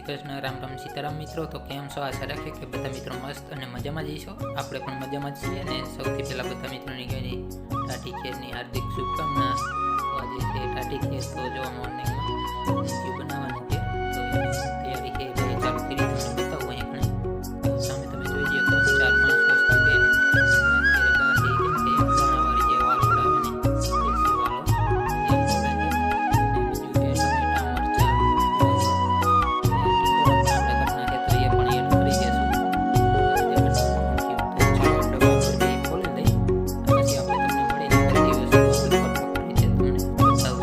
કૃષ્ણ, રામ રામ, સીતારામ મિત્રો। તો કેમ છો? આશા રાખીએ કે બધા મિત્રો મસ્ત અને મજામાં જઈશો। આપણે પણ મજામાં જ છીએ અને સૌથી પહેલાં બધા મિત્રોની ઘણી ટાટી ખેરની હાર્દિક શુભકામના। તો આજે છે ટાટી ખેર, તો જો મોર્નિંગમાં બનાવવાની છે, તો એની તૈયારી છે એટલે ચાલુ કરી તમને બતાવું। અહીંયા ઘણી સામે તમે જોઈ જઈએ તો 4-5 વસ્તુ છે, અત્યારે બહાર છે કેમ કે દાણાવાળી જે વાલોડ આવે ને દેશી વાલો એ બોલે છે, અને બીજું છે ટમેટા, મરચાં,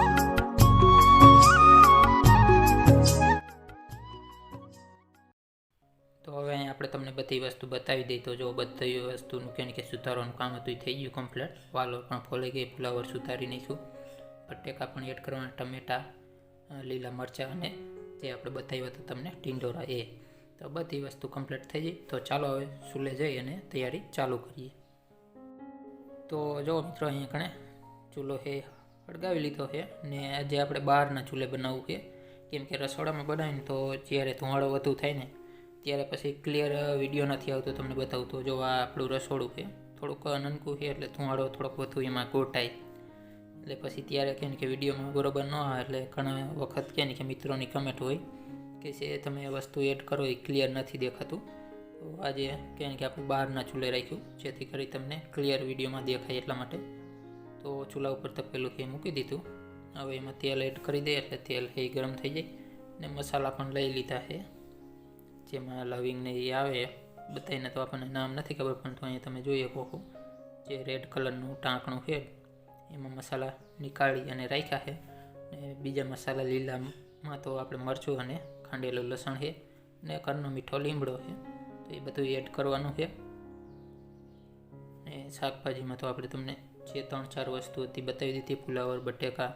તો હવે અહીં આપણે તમને બધી વસ્તુ બતાવી દઈએ। તો જો બધી વસ્તુનું કે સુધારવાનું કામ હતું એ થઈ ગયું કમ્પ્લીટ। વાલોર પણ ફોલાઈ ગઈ, ફુલાવર સુધારી નાખ્યું, બટેકા પણ એડ કરવાના, ટમેટા, લીલા મરચાં અને જે આપણે બતાવ્યા હતા તમને ટીંડોરા એ, તો બધી વસ્તુ કમ્પ્લીટ થઈ ગઈ। તો ચાલો હવે ચૂલે જઈ અને તૈયારી ચાલુ કરીએ। તો જો મિત્રો અહીંયા કણે ચૂલો છે સળગાવી લીધો છે ને આજે આપણે બહારના ચૂલે બનાવવું છે, કેમ કે રસોડામાં બનાવીને તો જ્યારે ધુમાડો વધુ થાય ને ત્યારે પછી ક્લિયર વિડીયો નથી આવતો તમને બતાવું। તો જો આ આપણું રસોડું છે, થોડુંક નાનકું છે એટલે ધુમાડો થોડોક વધુ એમાં ગોટાય, એટલે પછી ત્યારે કે વિડીયોમાં બરોબર ન આવે, એટલે ઘણા વખત કે મિત્રોની કમેન્ટ હોય કે છે તમે વસ્તુ એડ કરો એ ક્લિયર નથી દેખાતું। તો આજે કે આપણે બહારના ચૂલે રાખ્યું જેથી કરી તમને ક્લિયર વિડીયોમાં દેખાય એટલા માટે। તો ચૂલા ઉપર તપેલું એ મૂકી દીધું, હવે એમાં તેલ એડ કરી દઈએ એટલે તેલ એ ગરમ થઈ જાય ને મસાલા પણ લઈ લીધા છે, જેમાં લવિંગ ને એ આવે, બધાને તો આપણને નામ નથી ખબર, પણ તો અહીંયા તમે જોઈએ કહો જે રેડ કલરનું ટાંકણું છે એમાં મસાલા નીકાળી અને રાખ્યા છે, ને બીજા મસાલા લીલામાં તો આપણે મરચું અને ખાંડેલું લસણ છે ને ઘરનો મીઠો લીમડો છે, તો એ બધું એડ કરવાનું છે। ને શાકભાજીમાં તો આપણે તમને જે 3-4 વસ્તુ હતી બતાવી દીધી, ફુલાવર, બટેકા,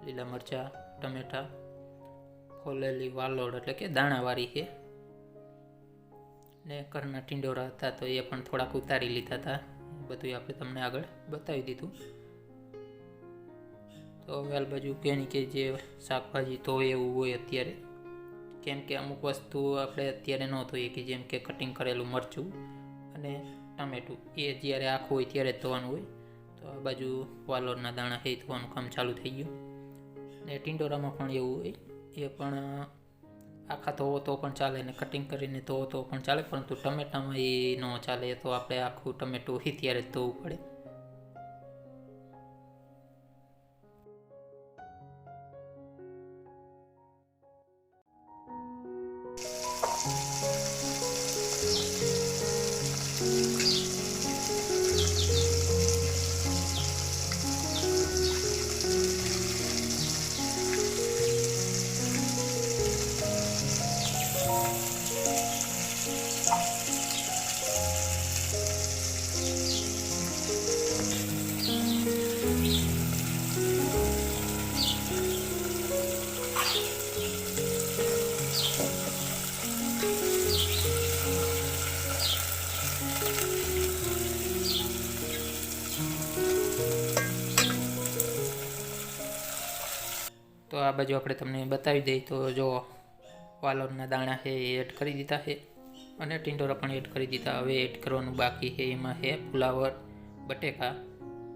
લીલા મરચાં, ટમેટા, ફોલેલી વાલોડ એટલે કે દાણાવાળી છે, ને ઘરના ટીંડોરા હતા તો એ પણ થોડાક ઉતારી લીધા હતા, બધું આપણે તમને આગળ બતાવી દીધું। તો વેલ બાજુ કે જે શાકભાજી ધોય એવું હોય અત્યારે, કેમ કે અમુક વસ્તુ આપણે અત્યારે ન ધોઈએ, કે જેમ કે કટિંગ કરેલું મરચું અને ટામેટું એ જ્યારે આખું હોય ત્યારે જ ધોવાનું હોય। તો આ બાજુ વાલોરના દાણા એ ધોવાનું કામ ચાલુ થઈ ગયું, ને ટીંડોરામાં પણ એવું હોય, એ પણ આખા ધોવો તો પણ ચાલે ને કટિંગ કરીને ધોવો તો પણ ચાલે, પરંતુ ટમેટામાં એ ન ચાલે, તો આપણે આખું ટમેટું હોય ત્યારે જ ધોવું પડે। તો આ બાજુ આપણે તમને બતાવી દઈએ, તો જો વાલોરના દાણા છે એ એડ કરી દીધા છે અને ટીંડોરા પણ એડ કરી દીધા। હવે એડ કરવાનું બાકી છે, એમાં છે ફુલાવર, બટેકા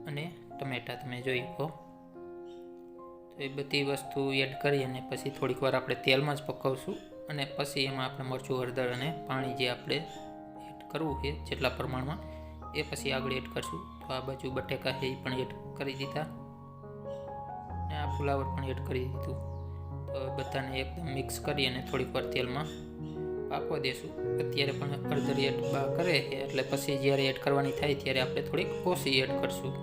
અને ટમેટા, તમે જોઈ લો। તો એ બધી વસ્તુ એડ કરી અને પછી થોડીક વાર આપણે તેલમાં જ પકવશું, અને પછી એમાં આપણે મરચું, હળદર અને પાણી જે આપણે એડ કરવું છે જેટલા પ્રમાણમાં એ પછી આગળ એડ કરશું। તો આ બાજુ બટેકા છે એ પણ એડ કરી દીધા, આ ફુલાવર પણ એડ કરી દીધું। તો બધાને એકદમ મિક્સ કરી અને થોડીક વાર તેલમાં પાકવા દેશું। અત્યારે પણ હળદર એડ કરે છે એટલે પછી જ્યારે એડ કરવાની થાય ત્યારે આપણે થોડીક ઓછી એડ કરશું।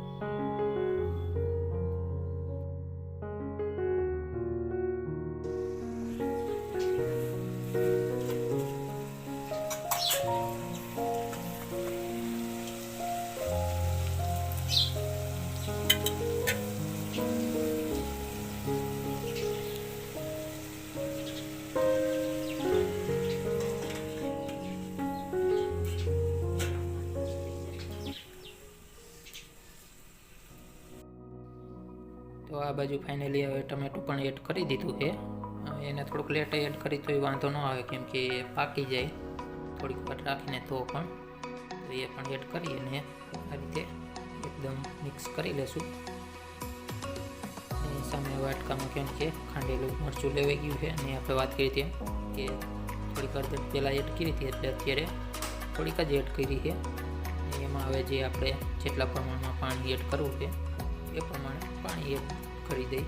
તો આ બાજુ ફાઇનલી હવે ટમેટું પણ એડ કરી દીધું છે, હવે એને થોડુંક લેટ એડ કરી તો એ વાંધો ન આવે, કેમ કે પાકી જાય થોડીક વાર રાખીને તો પણ. તો એ પણ એડ કરી અને આ રીતે એકદમ મિક્સ કરી લેશું. એની સામે વાટકામાં કેમ કે ખાંડેલું મરચું લેવાઈ ગયું છે, અને આપણે વાત કરી હતી કે થોડીક વાર પહેલાં એડ કરી હતી, એટલે અત્યારે થોડીક જ એડ કરી છે. એમાં હવે જે આપણે જેટલા પ્રમાણમાં પાણી એડ કરવું છે એ પ્રમાણે પાણી એડ કરી દઈ.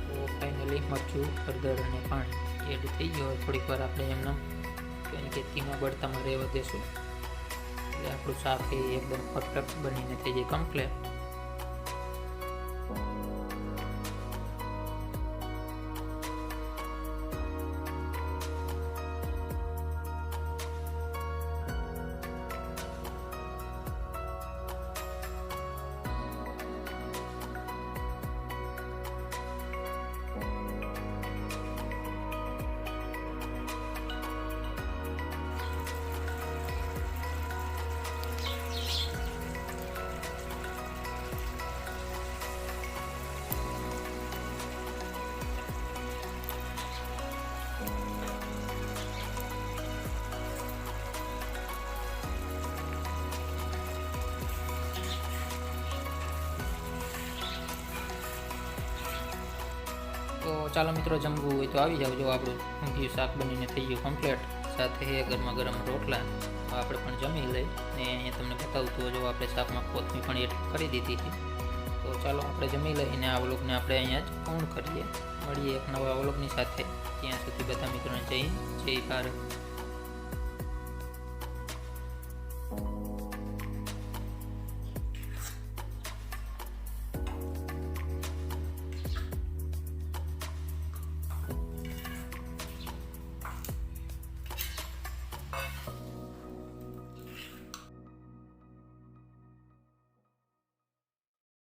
તો ફાઇનલી મરચું, હળદર અને પાણી એડ થઈ ગયું. થોડીક વાર આપણે એમને કે ધીમા બળતામાં રહેવા દેશું, એટલે આપણું શાક એ એકદમ પરફેક્ટ બનીને થઈ જાય કમ્પ્લીટ. તો ચાલો મિત્રો, જમવું હોય તો આવી જાવ. જો આપણું ઊંધિયું શાક બનીને થઈ ગયું કમ્પ્લીટ, સાથે ગરમા ગરમ રોટલા. આપણે પણ જમી લઈ ને અહીંયા તમને બતાવું તો જો આપણે શાકમાં કોથમીર પણ એડ કરી દીધી હતી. તો ચાલો આપણે જમી લઈને આ વ્લોગને આપણે અહીંયા જ પૂર્ણ કરીએ. મળીએ એક નવા વ્લોગની સાથે. ત્યાં સુધી બધા મિત્રોને જય ભારત.